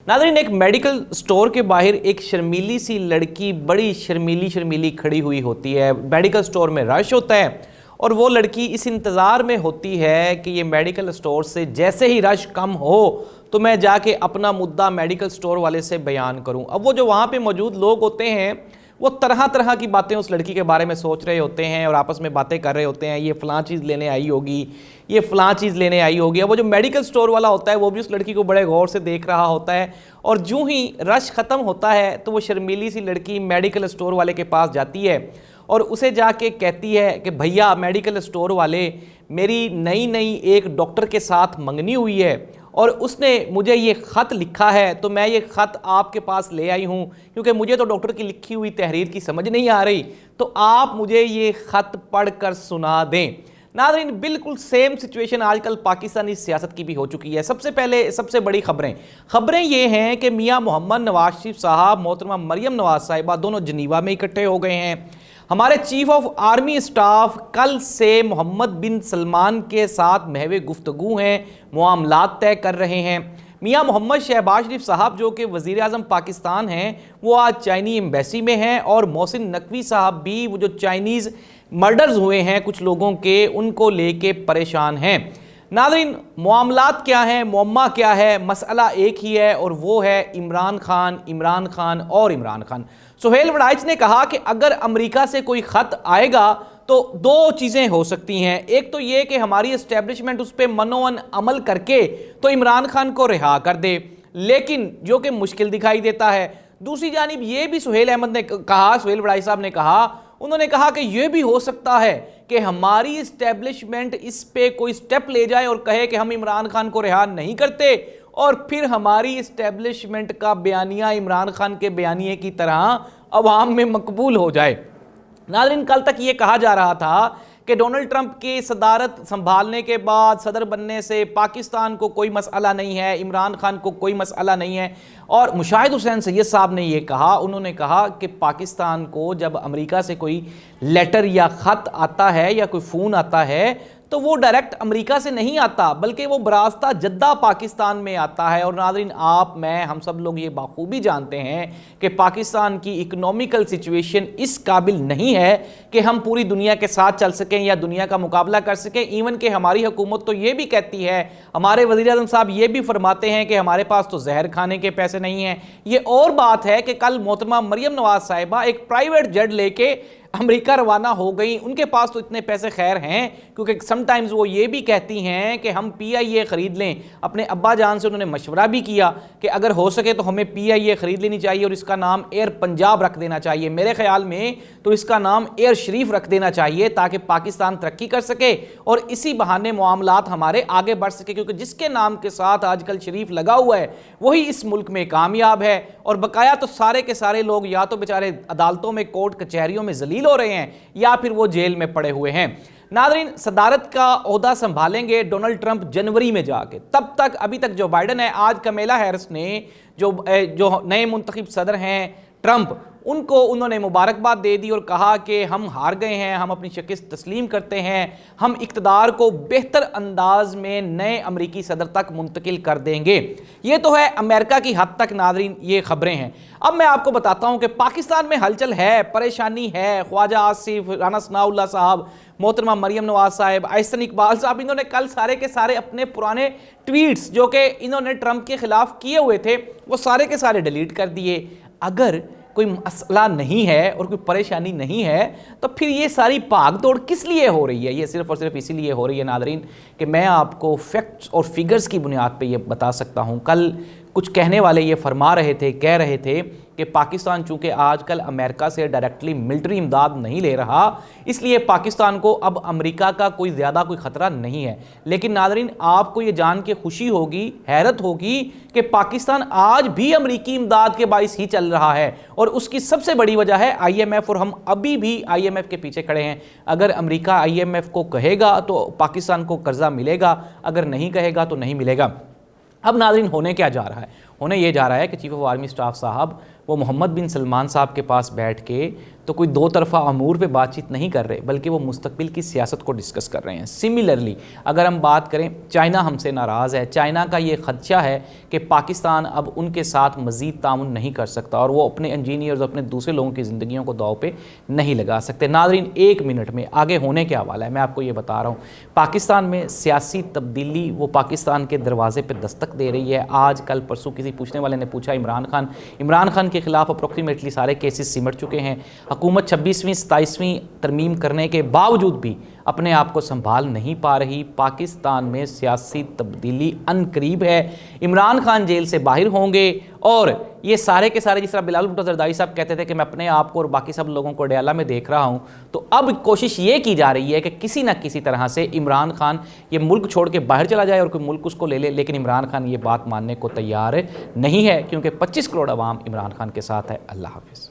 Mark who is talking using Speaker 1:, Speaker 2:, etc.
Speaker 1: नाज़रीन, एक medical store के बाहर एक शर्मीली सी लड़की बड़ी शर्मीली खड़ी हुई होती है। मेडिकल स्टोर में रश होता है और वो लड़की इस इंतज़ार में होती है कि ये मेडिकल स्टोर से जैसे ही रश कम हो तो मैं जाके अपना मुद्दा मेडिकल स्टोर वाले से बयान करूं। अब वो जो वहाँ पे मौजूद लोग होते हैं वो तरह तरह की बातें उस लड़की के बारे में सोच रहे होते हैं और आपस में बातें कर रहे होते हैं, ये फ़लाँ चीज़ लेने आई होगी, ये फ़लाँ चीज़ लेने आई होगी। अब वो जो मेडिकल स्टोर वाला होता है वो भी उस लड़की को बड़े गौर से देख रहा होता है और जूँ ही रश ख़त्म होता है तो वो शर्मीली सी लड़की मेडिकल स्टोर वाले के पास जाती है और उसे जाके कहती है कि भैया मेडिकल स्टोर वाले, मेरी नई एक डॉक्टर के साथ मंगनी हुई है और उसने मुझे ये ख़त लिखा है तो मैं ये ख़त आपके पास ले आई हूँ क्योंकि मुझे तो डॉक्टर की लिखी हुई तहरीर की समझ नहीं आ रही, तो आप मुझे ये ख़त पढ़ कर सुना दें। नाज़रीन, बिल्कुल सेम सिचुएशन आजकल पाकिस्तानी सियासत की भी हो चुकी है। सबसे पहले सबसे बड़ी खबरें ये हैं कि मियाँ मोहम्मद नवाज शरीफ साहब, मोहतरमा मरियम नवाज साहिबा दोनों जनीवा में इकट्ठे हो गए हैं। हमारे चीफ ऑफ आर्मी स्टाफ कल से मोहम्मद बिन सलमान के साथ महवे गुफ्तगू हैं, मामलात तय कर रहे हैं। मियाँ मोहम्मद शहबाज शरीफ साहब जो कि वज़ीर आज़म पाकिस्तान हैं वो आज चाइनी एम्बेसी में हैं और मोहसिन नकवी साहब भी वो जो चाइनीज़ मर्डर्स हुए हैं कुछ लोगों के, उनको लेके परेशान हैं। नाज़रीन, मामलात क्या हैं, मुअम्मा क्या है, मसला एक ही है और वो है इमरान खान। सुहेल वड़ाइच ने कहा कि अगर अमेरिका से कोई ख़त आएगा तो दो चीज़ें हो सकती हैं। एक तो ये कि हमारी एस्टेब्लिशमेंट उस पर मनोअन अमल करके तो इमरान खान को रिहा कर दे, लेकिन जो कि मुश्किल दिखाई देता है। दूसरी जानिब ये भी सुहेल वड़ाइच साहब ने कहा, उन्होंने कहा कि यह भी हो सकता है कि हमारी इस्टेब्लिशमेंट इस पे कोई स्टेप ले जाए और कहे कि हम इमरान खान को रिहा नहीं करते और फिर हमारी इस्टेब्लिशमेंट का बयानिया इमरान खान के बयानिए की तरह अवाम में मकबूल हो जाए। नाज़रीन, कल तक ये कहा जा रहा था कि डोनाल्ड ट्रंप की सदारत संभालने के बाद, सदर बनने से पाकिस्तान को कोई मसला नहीं है, इमरान खान को कोई मसला नहीं है। और मुशाहिद हुसैन सैयद साहब ने ये कहा, उन्होंने कहा कि पाकिस्तान को जब अमेरिका से कोई लेटर या ख़त आता है या कोई फ़ोन आता है तो वो डायरेक्ट अमेरिका से नहीं आता बल्कि वो बरास्ता जद्दा पाकिस्तान में आता है। और नाज़रीन, आप, मैं, हम सब लोग ये बाखूबी जानते हैं कि पाकिस्तान की इकोनॉमिकल सिचुएशन इस काबिल नहीं है कि हम पूरी दुनिया के साथ चल सकें या दुनिया का मुकाबला कर सकें। इवन कि हमारी हुकूमत तो ये भी कहती है, हमारे वज़ीर आज़म साहब ये भी फरमाते हैं कि हमारे पास तो जहर खाने के पैसे नहीं हैं। ये और बात है कि कल मोहतरमा मरियम नवाज साहिबा एक प्राइवेट जेट लेके अमेरिका रवाना हो गई। उनके पास तो इतने पैसे खैर हैं क्योंकि समटाइम्स वो ये भी कहती हैं कि हम PIA ख़रीद लें। अपने अब्बा जान से उन्होंने मशवरा भी किया कि अगर हो सके तो हमें PIA ख़रीद लेनी चाहिए और इसका नाम एयर पंजाब रख देना चाहिए। मेरे ख्याल में तो इसका नाम एयर शरीफ रख देना चाहिए ताकि पाकिस्तान तरक्की कर सके और इसी बहाने मामलात हमारे आगे बढ़ सके, क्योंकि जिसके नाम के साथ आजकल शरीफ लगा हुआ है वही इस मुल्क में कामयाब है। और बकाया तो सारे के सारे लोग या तो बेचारे अदालतों में, कोर्ट कचहरियों में जलील हो रहे हैं या फिर वो जेल में पड़े हुए हैं। नाज़रीन, सदारत का ओहदा संभालेंगे डोनाल्ड ट्रंप जनवरी में जाके, तब तक अभी तक जो बाइडन है, आज कमेला हैरिस ने जो नए मुंतखब सदर हैं ट्रंप, उनको उन्होंने मुबारकबाद दे दी और कहा कि हम हार गए हैं, हम अपनी शिकस्त तस्लीम करते हैं, हम इक़्तिदार को बेहतर अंदाज में नए अमरीकी सदर तक मुंतकिल कर देंगे। ये तो है अमेरिका की हद तक। नाज़रीन, ये खबरें हैं। अब मैं आपको बताता हूं कि पाकिस्तान में हलचल है, परेशानी है। ख्वाजा आसिफ, राना सनाउल्लाह साहब, मोहतरमा मरियम नवाज साहब, अहसन इकबाल साहब, इन्होंने कल सारे के सारे अपने पुराने ट्वीट्स जो कि इन्होंने ट्रंप के खिलाफ किए हुए थे वो सारे के सारे डिलीट कर दिए। अगर कोई मसला नहीं है और कोई परेशानी नहीं है तो फिर ये सारी भाग दौड़ किस लिए हो रही है? ये सिर्फ और सिर्फ इसीलिए हो रही है नाज़रीन कि मैं आपको फैक्ट्स और फिगर्स की बुनियाद पे ये बता सकता हूँ। कल कुछ कहने वाले ये कह रहे थे कि पाकिस्तान चूँकि आजकल अमेरिका से डायरेक्टली मिलिट्री इमदाद नहीं ले रहा, इसलिए पाकिस्तान को अब अमेरिका का कोई ख़तरा नहीं है। लेकिन नाज़रीन, आपको ये जान के खुशी होगी, हैरत होगी कि पाकिस्तान आज भी अमेरिकी इमदाद के बाइस ही चल रहा है और उसकी सबसे बड़ी वजह है IMF, और हम अभी भी IMF के पीछे खड़े हैं। अगर अमेरिका IMF को कहेगा तो पाकिस्तान को कर्जा मिलेगा, अगर नहीं कहेगा तो नहीं मिलेगा। अब नाज़रीन, होने क्या जा रहा है? ہونے یہ جا رہا ہے کہ چیف آف آرمی اسٹاف صاحب وہ محمد بن سلمان صاحب کے پاس بیٹھ کے تو کوئی دو طرفہ امور پہ بات چیت نہیں کر رہے بلکہ وہ مستقبل کی سیاست کو ڈسکس کر رہے ہیں۔ سملرلی اگر ہم بات کریں، چائنا ہم سے ناراض ہے، چائنا کا یہ خدشہ ہے کہ پاکستان اب ان کے ساتھ مزید تعاون نہیں کر سکتا اور وہ اپنے انجینئرز اپنے دوسرے لوگوں کی زندگیوں کو داؤ پہ نہیں لگا سکتے۔ ناظرین، ایک منٹ میں آگے ہونے کے حوالہ ہے میں آپ کو یہ بتا رہا ہوں، پاکستان میں سیاسی تبدیلی وہ پاکستان کے دروازے پہ دستک دے رہی ہے۔ آج کل پرسوں کسی پوچھنے والے نے پوچھا عمران خان کے خلاف اپروکسیمیٹلی سارے کیسز سمٹ چکے ہیں، حکومت 26ویں 27ویں ترمیم کرنے کے باوجود بھی اپنے آپ کو سنبھال نہیں پا رہی۔ پاکستان میں سیاسی تبدیلی ان قریب ہے، عمران خان جیل سے باہر ہوں گے اور یہ سارے کے سارے، جس طرح بلال بھٹو زرداری صاحب کہتے تھے کہ میں اپنے آپ کو اور باقی سب لوگوں کو ڈیالہ میں دیکھ رہا ہوں، تو اب کوشش یہ کی جا رہی ہے کہ کسی نہ کسی طرح سے عمران خان یہ ملک چھوڑ کے باہر چلا جائے اور کوئی ملک اس کو لے لے، لیکن عمران خان یہ بات ماننے کو تیار نہیں ہے کیونکہ 25 کروڑ عوام عمران خان کے ساتھ ہے۔ اللہ حافظ۔